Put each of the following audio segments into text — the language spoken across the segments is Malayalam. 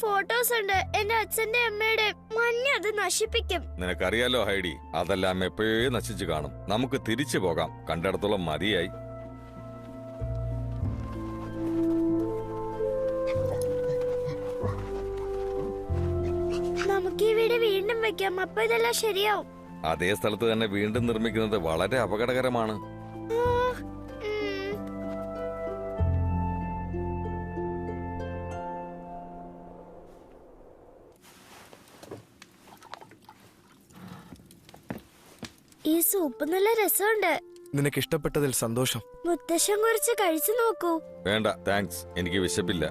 ഫോട്ടോസ് ഉണ്ട്, എന്റെ അച്ഛന്റെ അമ്മയുടെ. മഞ്ഞ് അത് നശിപ്പിക്കും. നിനക്കറിയാലോ ഹൈഡി, അതെല്ലാം എപ്പോഴേ നശിച്ചു കാണും. നമുക്ക് തിരിച്ചു പോകാം, കണ്ടിടത്തോളം മതിയായി. നമുക്ക് ഈ വീട് വീണ്ടും വെക്കാം, അപ്പൊ ഇതെല്ലാം ശരിയാവും. അതേ സ്ഥലത്ത് തന്നെ വീണ്ടും നിർമ്മിക്കുന്നത് വളരെ അപകടകരമാണ്. ഈ സൂപ്പ് നല്ല രസമുണ്ട്. നിനക്ക് ഇഷ്ടപ്പെട്ടതിൽ സന്തോഷം. മുത്തശ്ശൻ കുറച്ച് കഴിച്ചു നോക്കൂ. വേണ്ട താങ്ക്സ്, എനിക്ക് വിശപ്പില്ല.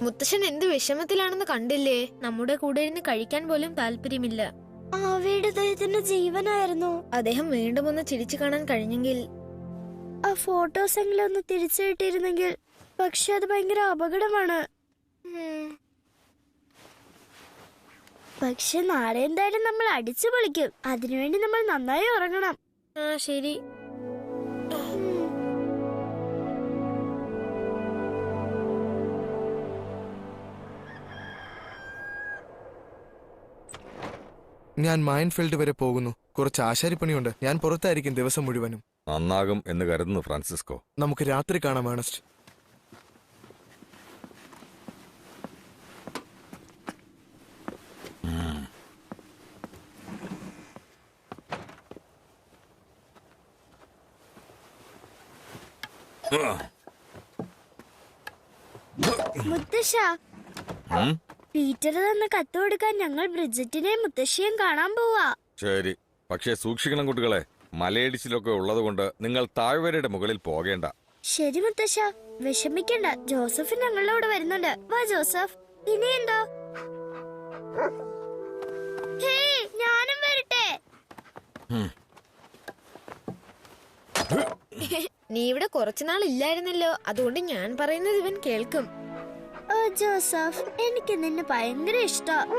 മുത്തശ്ശൻ എന്ത് വിഷമത്തിലാണെന്ന് കണ്ടില്ലേ? നമ്മുടെ കൂടെ ഇരുന്ന് കഴിക്കാൻ പോലും താല്പര്യമില്ല. ആ വീട് അദ്ദേഹത്തിന്റെ ജീവനായിരുന്നു. അദ്ദേഹം വീണ്ടും ഒന്ന് ചിരിച്ചു കാണാൻ കഴിഞ്ഞെങ്കിൽ. ആ ഫോട്ടോസ് എങ്കിലും ഒന്ന് തിരിച്ചു കിട്ടിയിരുന്നെങ്കിൽ. പക്ഷെ അത് ഭയങ്കര അപകടമാണ്. പക്ഷെ നാളെ എന്തായാലും നമ്മൾ അടിച്ചു പൊളിക്കും. അതിനുവേണ്ടി നമ്മൾ നന്നായി ഉറങ്ങണം. ആ ശരി. ഞാൻ മൈൻഫീൽഡ് വരെ പോകുന്നു. കുറച്ച് ആശാരിപ്പണിയുണ്ട്. ഞാൻ പുറത്തായിരിക്കും ദിവസം മുഴുവനും. നന്നാകും എന്ന് കരുതുന്നു ഫ്രാൻസിസ്കോ. നമുക്ക് രാത്രി കാണാം ഏണസ്റ്റ്. മുത്തശ്ശ, പീറ്റർ തന്ന കത്ത് കൊടുക്കാൻ ഞങ്ങൾ ബ്രിജറ്റിനെയും മുത്തശ്ശിയും കാണാൻ പോവാ. ശരി, പക്ഷേ സൂക്ഷിക്കണം കുട്ടികളെ. മലയിടിച്ചിലൊക്കെ ഉള്ളതുകൊണ്ട് നിങ്ങൾ താഴ്വരയുടെ മുകളിൽ പോകേണ്ട. ശരി മുത്തശ്ശ, വിഷമിക്കണ്ട. ജോസഫ് ഞങ്ങളുടെ കൂടെ വരുന്നുണ്ട്. വാ ജോസഫ്. ഇനിയെന്തോ? ഞാനും വരട്ടെ. നീ ഇവിടെ കുറച്ചുനാൾ ഇല്ലായിരുന്നല്ലോ, അതുകൊണ്ട് ഞാൻ പറയുന്നത് ഇവൻ കേൾക്കും. ഓ ജോസഫ്, എനിക്ക് നിന്നെ ഭയങ്കര ഇഷ്ടം.